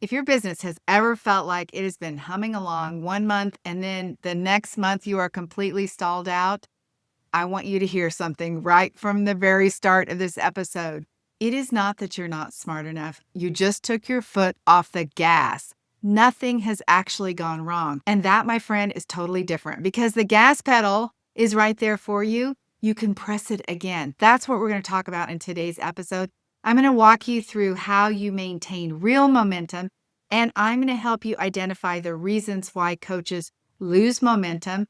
If your business has ever felt like it has been humming along one month and then the next month you are completely stalled out, I want you to hear something right from the very start of this episode. It is not that you're not smart enough. You just took your foot off the gas. Nothing has actually gone wrong. And that, my friend, is totally different because the gas pedal is right there for you. You can press it again. That's what we're going to talk about in today's episode. I'm going to walk you through how you maintain real momentum, and I'm going to help you identify the reasons why coaches lose momentum.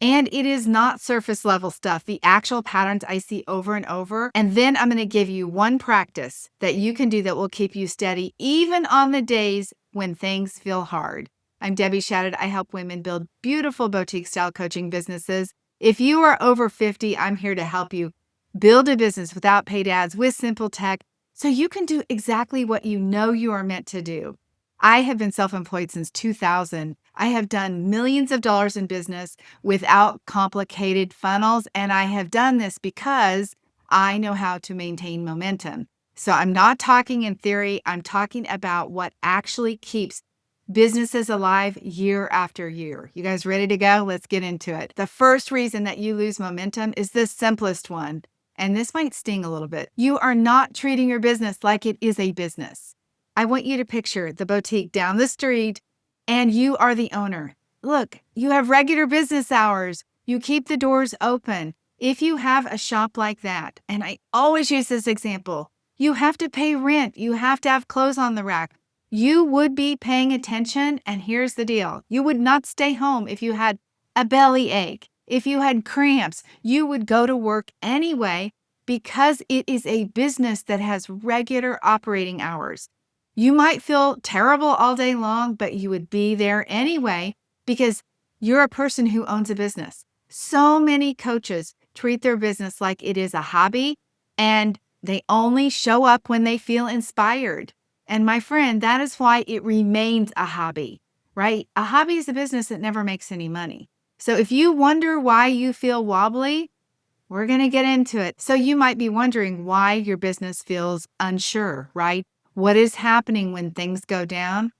And it is not surface level stuff, the actual patterns I see over and over. And then I'm going to give you one practice that you can do that will keep you steady, even on the days when things feel hard. I'm Debbie Shadid. I help women build beautiful boutique style coaching businesses. If you are over 50, I'm here to help you build a business without paid ads with simple tech so you can do exactly what you know you are meant to do. I have been self-employed since 2000. I have done millions of dollars in business without complicated funnels, and I have done this because I know how to maintain momentum. So I'm not talking in theory. I'm talking about what actually keeps businesses alive year after year. You guys ready to go? Let's get into it. The first reason that you lose momentum is the simplest one, and this might sting a little bit. You are not treating your business like it is a business. I want you to picture the boutique down the street and you are the owner. Look, you have regular business hours. You keep the doors open. If you have a shop like that, and I always use this example, you have to pay rent. You have to have clothes on the rack. You would be paying attention. And here's the deal. You would not stay home if you had a belly ache. If you had cramps, you would go to work anyway because it is a business that has regular operating hours. You might feel terrible all day long, but you would be there anyway because you're a person who owns a business. So many coaches treat their business like it is a hobby and they only show up when they feel inspired. And my friend, that is why it remains a hobby, right? A hobby is a business that never makes any money. So if you wonder why you feel wobbly, we're going to get into it. So you might be wondering why your business feels unsure, right? What is happening when things go down?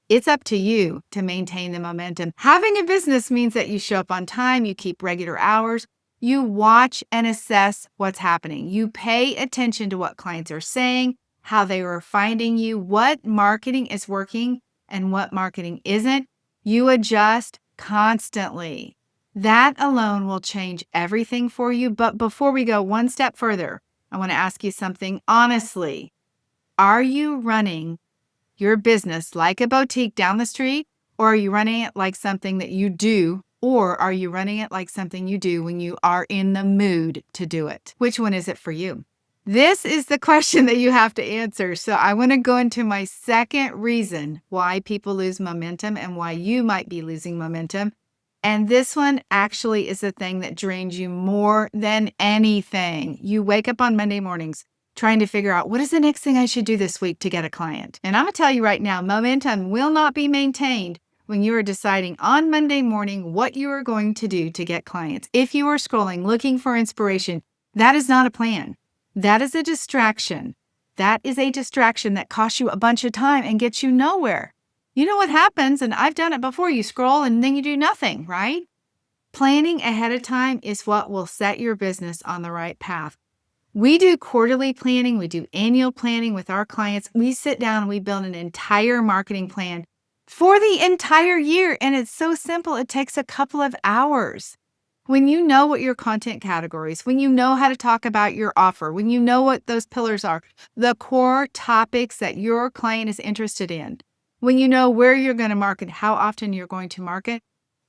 It's up to you to maintain the momentum. Having a business means that you show up on time, you keep regular hours, you watch and assess what's happening. You pay attention to what clients are saying, how they are finding you, what marketing is working and what marketing isn't. You adjust constantly. That alone will change everything for you. But before we go one step further, I want to ask you something honestly. Are you running your business like a boutique down the street, or are you running it like something that you do, or are you running it like something you do when you are in the mood to do it? Which one is it for you? This is the question that you have to answer. So I want to go into my second reason why people lose momentum and why you might be losing momentum. And this one actually is the thing that drains you more than anything. You wake up on Monday mornings trying to figure out what is the next thing I should do this week to get a client. And I'm going to tell you right now, momentum will not be maintained when you are deciding on Monday morning what you are going to do to get clients. If you are scrolling, looking for inspiration, that is not a plan. That is a distraction. That is a distraction that costs you a bunch of time and gets you nowhere. You know what happens, and I've done it before, you scroll and then you do nothing, right? Planning ahead of time is what will set your business on the right path. We do quarterly planning, we do annual planning with our clients. We sit down and we build an entire marketing plan for the entire year. And it's so simple, it takes a couple of hours. When you know what your content categories, when you know how to talk about your offer, when you know what those pillars are, the core topics that your client is interested in, when you know where you're going to market, how often you're going to market,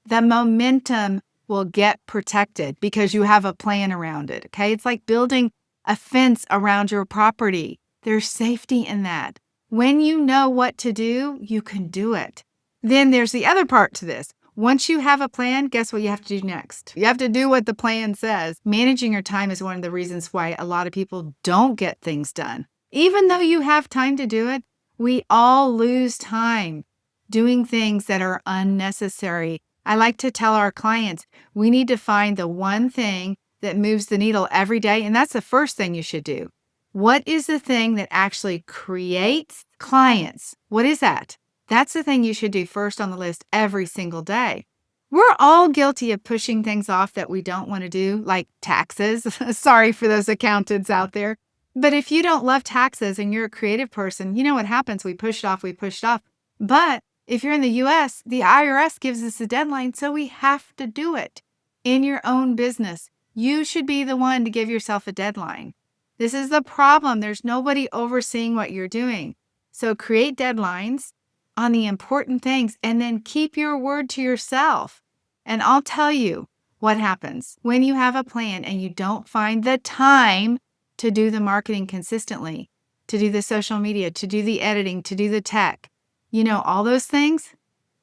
the momentum will get protected because you have a plan around it. Okay. It's like building a fence around your property. There's safety in that. When you know what to do, you can do it. Then there's the other part to this. Once you have a plan, guess what you have to do next? You have to do what the plan says. Managing your time is one of the reasons why a lot of people don't get things done. Even though you have time to do it, we all lose time doing things that are unnecessary. I like to tell our clients, we need to find the one thing that moves the needle every day, and that's the first thing you should do. What is the thing that actually creates Clients. What is that? That's the thing you should do first on the list every single day. We're all guilty of pushing things off that we don't want to do, like taxes. Sorry for those accountants out there. But if you don't love taxes and you're a creative person, you know what happens? We push it off, we push it off. But if you're in the US, the IRS gives us a deadline, so we have to do it. In your own business, you should be the one to give yourself a deadline. This is the problem. There's nobody overseeing what you're doing. So create deadlines on the important things and then keep your word to yourself. And I'll tell you what happens when you have a plan and you don't find the time to do the marketing consistently, to do the social media, to do the editing, to do the tech. You know, all those things,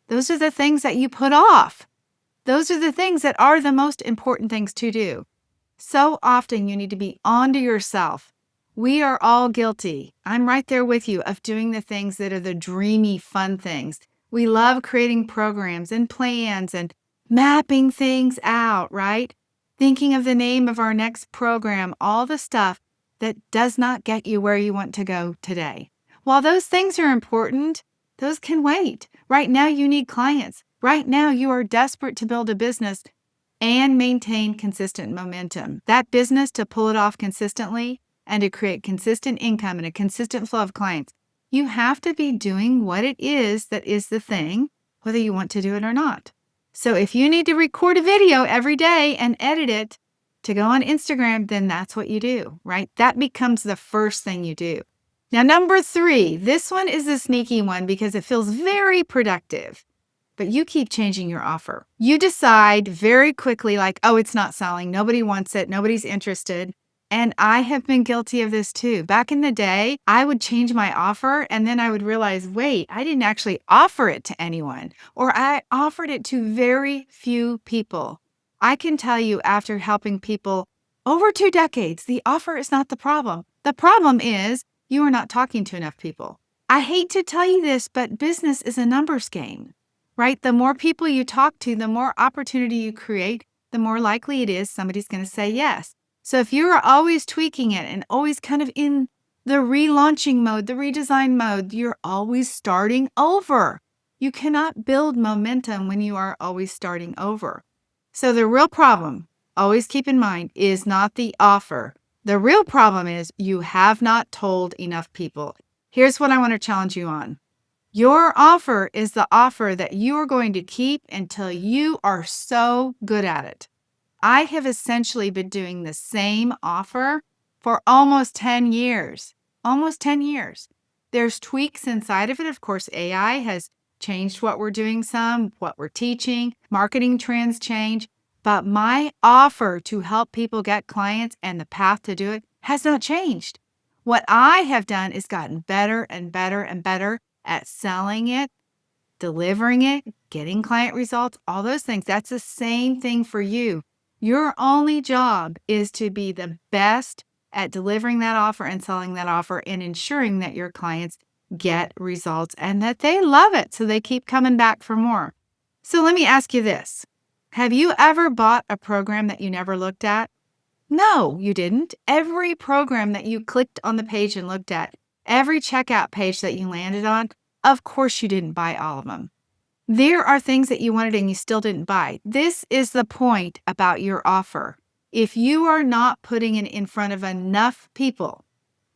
those are the things that you put off. Those are the things that are the most important things to do. So often you need to be on to yourself. We are all guilty. I'm right there with you of doing the things that are the dreamy, fun things. We love creating programs and plans and mapping things out, right? Thinking of the name of our next program, all the stuff that does not get you where you want to go today. While those things are important, those can wait. Right now you need clients. Right now you are desperate to build a business and maintain consistent momentum. That business, to pull it off consistently and to create consistent income and a consistent flow of clients, you have to be doing what it is that is the thing, whether you want to do it or not. So if you need to record a video every day and edit it to go on Instagram, then that's what you do, right? That becomes the first thing you do. Now, number 3, this one is a sneaky one because it feels very productive. But you keep changing your offer. You decide very quickly, like, oh, it's not selling. Nobody wants it. Nobody's interested. And I have been guilty of this too. Back in the day, I would change my offer and then I would realize, wait, I didn't actually offer it to anyone, or I offered it to very few people. I can tell you, after helping people over 2 decades, the offer is not the problem. The problem is you are not talking to enough people. I hate to tell you this, but business is a numbers game. Right? The more people you talk to, the more opportunity you create, the more likely it is somebody's going to say yes. So if you're always tweaking it and always kind of in the relaunching mode, the redesign mode, you're always starting over. You cannot build momentum when you are always starting over. So the real problem, always keep in mind, is not the offer. The real problem is you have not told enough people. Here's what I want to challenge you on. Your offer is the offer that you are going to keep until you are so good at it. I have essentially been doing the same offer for almost 10 years. Almost 10 years. There's tweaks inside of it. Of course, AI has changed what we're doing some, what we're teaching, marketing trends change, but my offer to help people get clients and the path to do it has not changed. What I have done is gotten better and better and better at selling it, delivering it, getting client results, all those things. That's the same thing for you. Your only job is to be the best at delivering that offer and selling that offer and ensuring that your clients get results and that they love it so they keep coming back for more. So let me ask you this. Have you ever bought a program that you never looked at? No, you didn't. Every program that you clicked on the page and looked at, every checkout page that you landed on, of course you didn't buy all of them. There are things that you wanted and you still didn't buy. This is the point about your offer. If you are not putting it in front of enough people,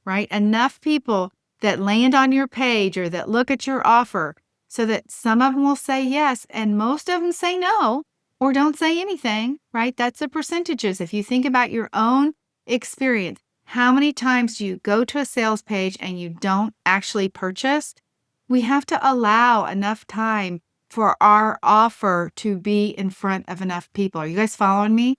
right? Enough people that land on your page or that look at your offer so that some of them will say yes and most of them say no or don't say anything, right? That's the percentages. If you think about your own experience, how many times do you go to a sales page and you don't actually purchase? We have to allow enough time for our offer to be in front of enough people. Are you guys following me?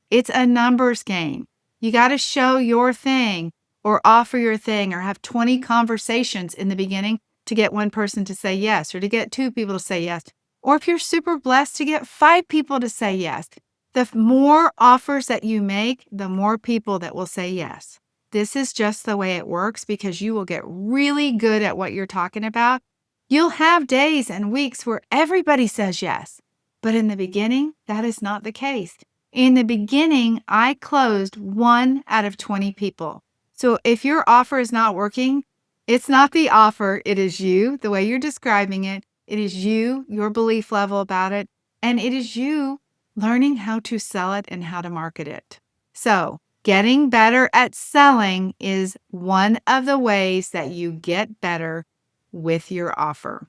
It's a numbers game. You got to show your thing or offer your thing or have 20 conversations in the beginning to get one person to say yes or to get 2 people to say yes. Or if you're super blessed to get 5 people to say yes. The more offers that you make, the more people that will say yes. This is just the way it works because you will get really good at what you're talking about. You'll have days and weeks where everybody says yes. But in the beginning, that is not the case. In the beginning, I closed 1 out of 20 people. So if your offer is not working, It's not the offer. It is you, the way you're describing it. It is you, your belief level about it. And it is you learning how to sell it and how to market it. So, getting better at selling is one of the ways that you get better with your offer.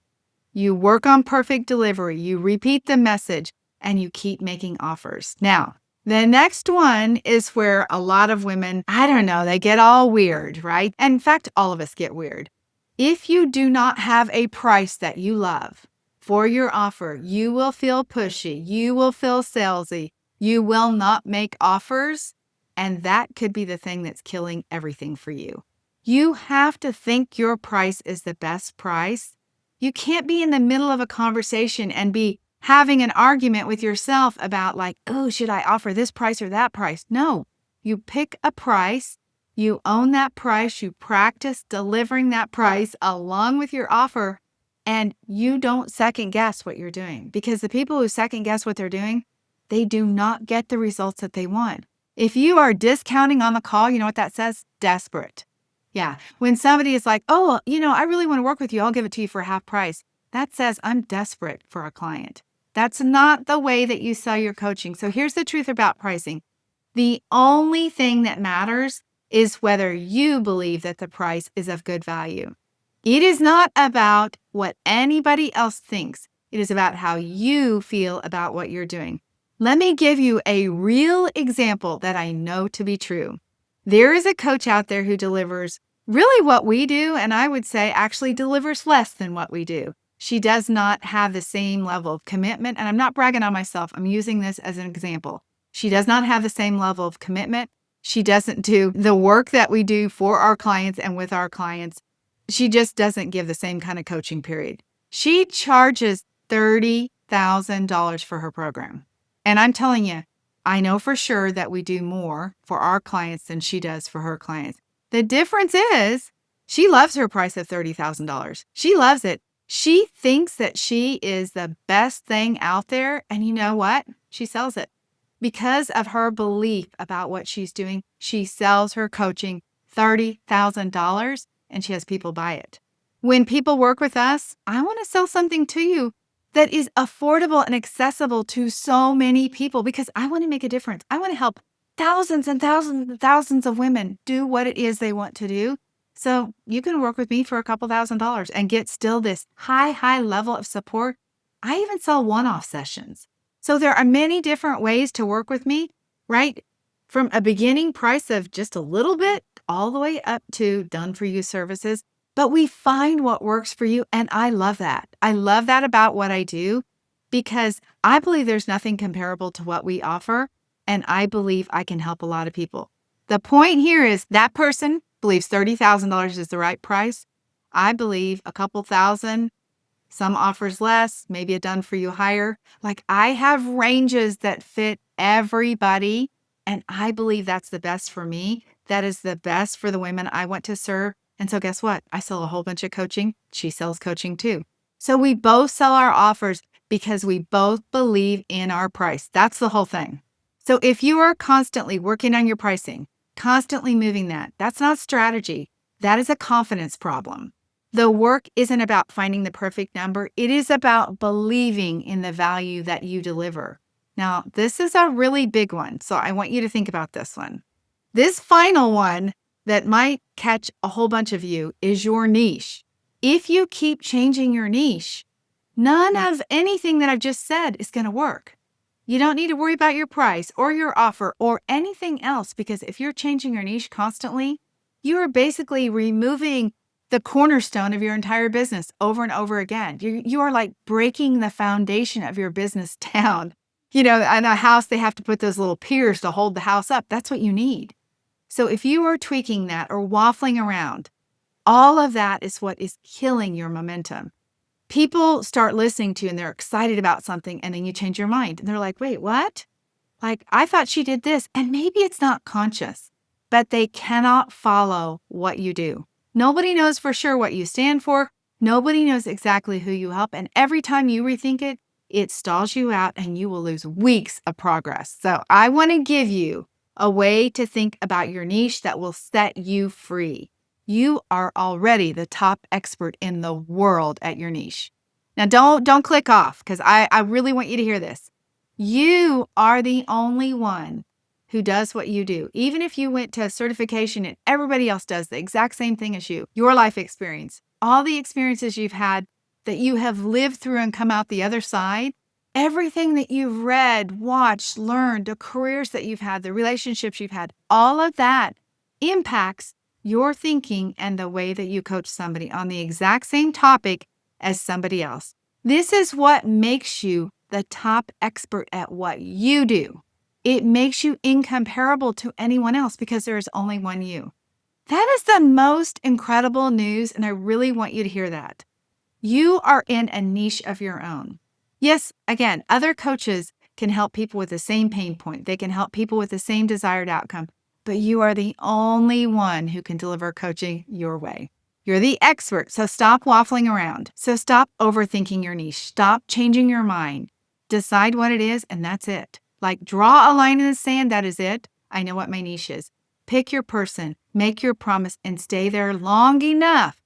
You work on perfect delivery, you repeat the message, and you keep making offers. Now, the next one is where a lot of women, I don't know, they get all weird, right? And in fact, all of us get weird. If you do not have a price that you love for your offer, you will feel pushy, you will feel salesy, you will not make offers, and that could be the thing that's killing everything for you. You have to think your price is the best price. You can't be in the middle of a conversation and be having an argument with yourself about like, oh, should I offer this price or that price? No, you pick a price, you own that price, you practice delivering that price along with your offer, and you don't second guess what you're doing, because the people who second guess what they're doing, they do not get the results that they want. If you are discounting on the call, you know what that says? Desperate. Yeah. When somebody is like, oh, I really want to work with you, I'll give it to you for half price. That says I'm desperate for a client. That's not the way that you sell your coaching. So here's the truth about pricing. The only thing that matters is whether you believe that the price is of good value. It is not about what anybody else thinks. It is about how you feel about what you're doing. Let me give you a real example that I know to be true. There is a coach out there who delivers really what we do, and I would say actually delivers less than what we do. She does not have the same level of commitment, and I'm not bragging on myself. I'm using this as an example. She does not have the same level of commitment. She doesn't do the work that we do for our clients and with our clients. She just doesn't give the same kind of coaching period. She charges $30,000 for her program. And I'm telling you, I know for sure that we do more for our clients than she does for her clients. The difference is she loves her price of $30,000. She loves it. She thinks that she is the best thing out there. And you know what? She sells it. Because of her belief about what she's doing, she sells her coaching $30,000 and she has people buy it. When people work with us, I want to sell something to you that is affordable and accessible to so many people because I want to make a difference. I want to help thousands and thousands and thousands of women do what it is they want to do. So you can work with me for a couple $1,000s and get still this high level of support. I even sell one-off sessions. So there are many different ways to work with me, right? From a beginning price of just a little bit all the way up to done for you services. But we find what works for you. And I love that. I love that about what I do because I believe there's nothing comparable to what we offer. And I believe I can help a lot of people. The point here is that person believes $30,000 is the right price. I believe a couple thousand, some offers less, maybe a done for you higher. Like I have ranges that fit everybody. And I believe that's the best for me. That is the best for the women I want to serve. And so guess what? I sell a whole bunch of coaching. She sells coaching too. So we both sell our offers because we both believe in our price. That's the whole thing. So if you are constantly working on your pricing, constantly moving that, that's not strategy. That is a confidence problem. The work isn't about finding the perfect number. It is about believing in the value that you deliver. Now, this is a really big one. So I want you to think about this one. This final one that might catch a whole bunch of you is your niche. If you keep changing your niche, none of anything that I've just said is going to work. You don't need to worry about your price or your offer or anything else because if you're changing your niche constantly, you are basically removing the cornerstone of your entire business over and over again. You are like breaking the foundation of your business down. In a house, they have to put those little piers to hold the house up. That's what you need. So if you are tweaking that or waffling around, all of that is what is killing your momentum. People start listening to you and they're excited about something and then you change your mind. And they're like, wait, what? Like, I thought she did this. And maybe it's not conscious, but they cannot follow what you do. Nobody knows for sure what you stand for. Nobody knows exactly who you help. And every time you rethink it, it stalls you out and you will lose weeks of progress. So I want to give you a way to think about your niche that will set you free. you are already the top expert in the world at your niche. Now, don't click off because I really want you to hear this. You are the only one who does what you do. Even if you went to a certification and everybody else does the exact same thing as you, your life experience, all the experiences you've had that you have lived through and come out the other side, everything that you've read, watched, learned, the careers that you've had, the relationships you've had, all of that impacts your thinking and the way that you coach somebody on the exact same topic as somebody else. This is what makes you the top expert at what you do. It makes you incomparable to anyone else because there is only one you. That is the most incredible news, and I really want you to hear that. You are in a niche of your own. Yes, again, other coaches can help people with the same pain point. They can help people with the same desired outcome, but you are the only one who can deliver coaching your way. You're the expert, so stop waffling around. So stop overthinking your niche. Stop changing your mind. Decide what it is, and that's it. Like, draw a line in the sand, that is it. I know what my niche is. Pick your person, make your promise, and stay there long enough,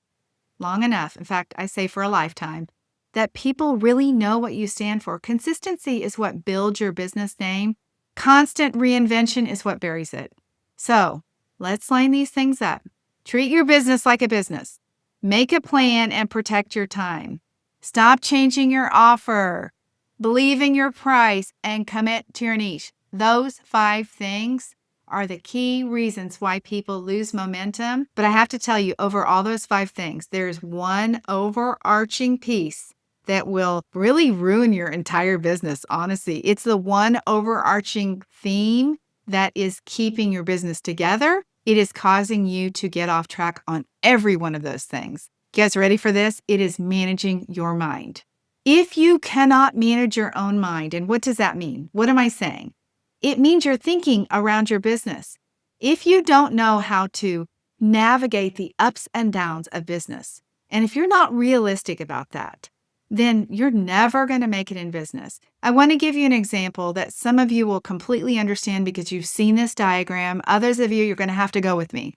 in fact, I say for a lifetime, that people really know what you stand for. Consistency is what builds your business name. Constant reinvention is what buries it. So let's line these things up. Treat your business like a business. Make a plan and protect your time. Stop changing your offer. Believe in your price and commit to your niche. Those 5 things are the key reasons why people lose momentum. But I have to tell you, over all those 5 things, there's one overarching piece that will really ruin your entire business, honestly. It's the one overarching theme that is keeping your business together. It is causing you to get off track on every one of those things. You guys ready for this? It is managing your mind. If you cannot manage your own mind, and what does that mean? What am I saying? It means you're thinking around your business. If you don't know how to navigate the ups and downs of business, and if you're not realistic about that, then you're never going to make it in business. I want to give you an example that some of you will completely understand because you've seen this diagram. Others of you, you're going to have to go with me.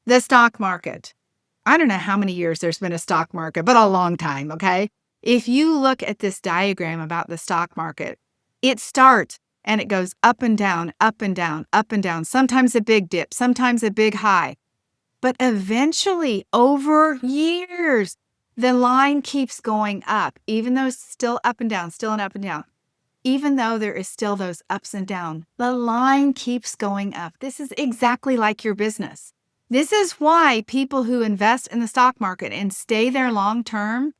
The stock market. I don't know how many years there's been a stock market, but a long time, okay? If you look at this diagram about the stock market, it starts and it goes up and down, up and down, up and down, sometimes a big dip, sometimes a big high. But eventually, over years, the line keeps going up, even though it's still up and down, still and up and down. Even though there is still those ups and downs, the line keeps going up. This is exactly like your business. This is why people who invest in the stock market and stay there long term,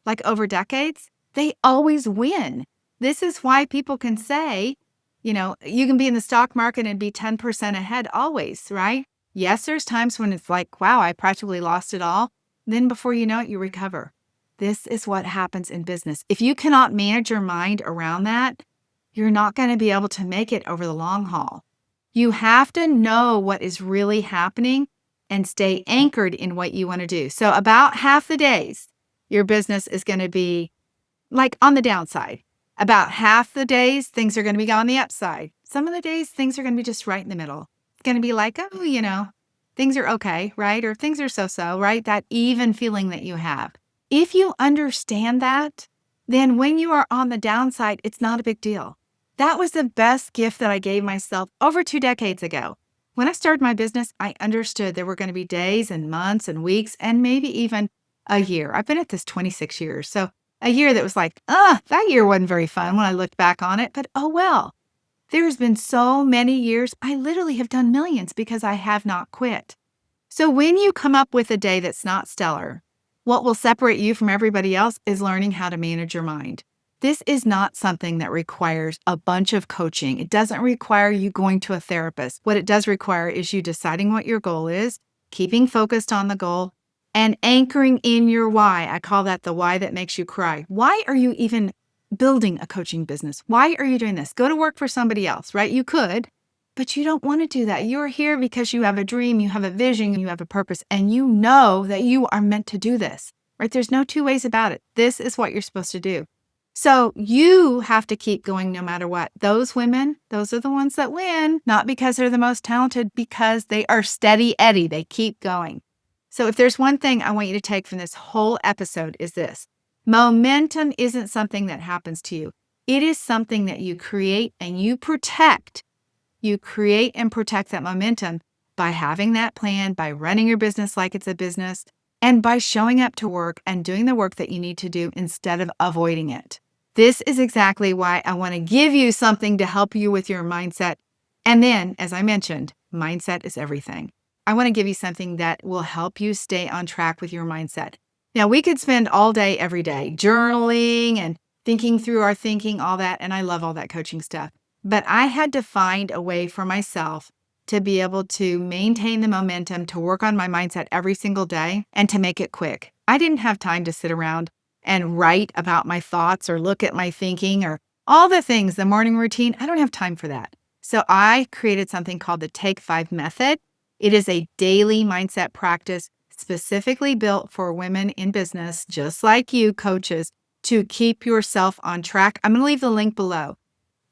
like over decades, they always win. This is why people can say, you can be in the stock market and be 10% ahead always, right? Yes, there's times when it's like, wow, I practically lost it all. Then before you know it, you recover. This is what happens in business. If you cannot manage your mind around that, you're not going to be able to make it over the long haul. You have to know what is really happening and stay anchored in what you want to do. So about half the days, your business is going to be like on the downside. About half the days, things are going to be on the upside. Some of the days, things are going to be just right in the middle. It's going to be like, oh, things are okay, right? Or things are so-so, right? That even feeling that you have. If you understand that, then when you are on the downside, it's not a big deal. That was the best gift that I gave myself over 2 decades ago. When I started my business, I understood there were going to be days and months and weeks and maybe even a year. I've been at this 26 years. So a year that was like, that year wasn't very fun when I looked back on it, but oh well. There's been so many years, I literally have done millions because I have not quit. So when you come up with a day that's not stellar, what will separate you from everybody else is learning how to manage your mind. This is not something that requires a bunch of coaching. It doesn't require you going to a therapist. What it does require is you deciding what your goal is, keeping focused on the goal, and anchoring in your why. I call that the why that makes you cry. Why are you even building a coaching business? Why are you doing this? Go to work for somebody else, right? You could, but you don't want to do that. You're here because you have a dream, you have a vision, you have a purpose, and you know that you are meant to do this, right? There's no 2 ways about it. This is what you're supposed to do. So you have to keep going no matter what. Those women, those are the ones that win, not because they're the most talented, because they are steady Eddie. They keep going. So if there's one thing I want you to take from this whole episode is this: momentum isn't something that happens to you. It is something that you create and you protect. You create and protect that momentum by having that plan, by running your business like it's a business, and by showing up to work and doing the work that you need to do instead of avoiding it. This is exactly why I want to give you something to help you with your mindset. And then, as I mentioned, mindset is everything. I want to give you something that will help you stay on track with your mindset. Now, we could spend all day, every day, journaling and thinking through our thinking, all that. And I love all that coaching stuff. But I had to find a way for myself to be able to maintain the momentum, to work on my mindset every single day, and to make it quick. I didn't have time to sit around and write about my thoughts or look at my thinking or all the things, the morning routine. I don't have time for that. So I created something called the Take 5 Method. It is a daily mindset practice specifically built for women in business, just like you, coaches, to keep yourself on track. I'm going to leave the link below.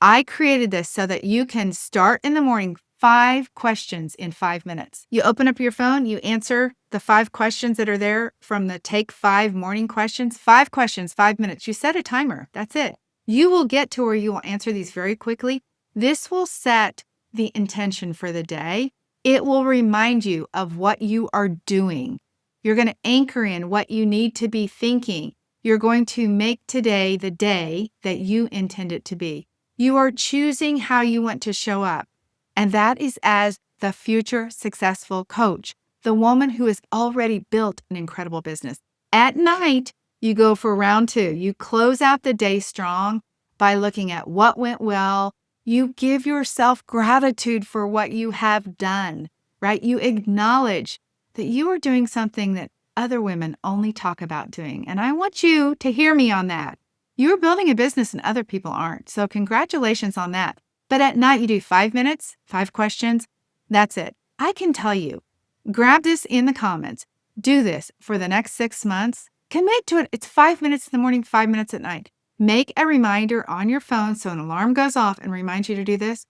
I created this so that you can start in the morning 5 questions in 5 minutes. You open up your phone, you answer the 5 questions that are there from the Take 5 morning questions. 5 questions, 5 minutes. You set a timer. That's it. You will get to where you will answer these very quickly. This will set the intention for the day. It will remind you of what you are doing. You're going to anchor in what you need to be thinking. You're going to make today the day that you intend it to be. You are choosing how you want to show up. And that is as the future successful coach, the woman who has already built an incredible business. At night, you go for round 2. You close out the day strong by looking at what went well. You give yourself gratitude for what you have done, right? You acknowledge that you are doing something that other women only talk about doing. And I want you to hear me on that. You're building a business and other people aren't. So congratulations on that. But at night, you do 5 minutes, 5 questions. That's it. I can tell you, grab this in the comments. Do this for the next 6 months. Commit to it. It's 5 minutes in the morning, 5 minutes at night. Make a reminder on your phone so an alarm goes off and reminds you to do this.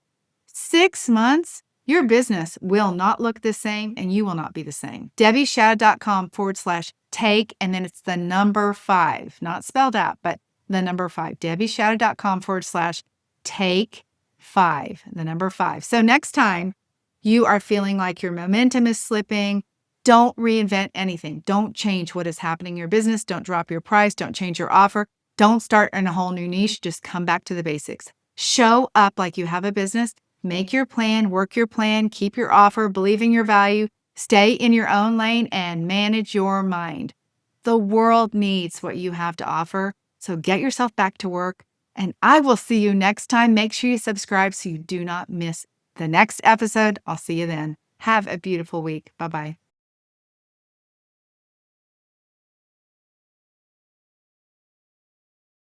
6 months, your business will not look the same and you will not be the same. DebbieShadid.com/take, and then it's the number 5, not spelled out, but the number 5. DebbieShadid.com/take 5, the number 5. So next time you are feeling like your momentum is slipping, don't reinvent anything. Don't change what is happening in your business. Don't drop your price. Don't change your offer. Don't start in a whole new niche. Just come back to the basics. Show up like you have a business. Make your plan, work your plan, keep your offer, believe in your value, stay in your own lane, and manage your mind. The world needs what you have to offer. So get yourself back to work, and I will see you next time. Make sure you subscribe so you do not miss the next episode. I'll see you then. Have a beautiful week. Bye-bye.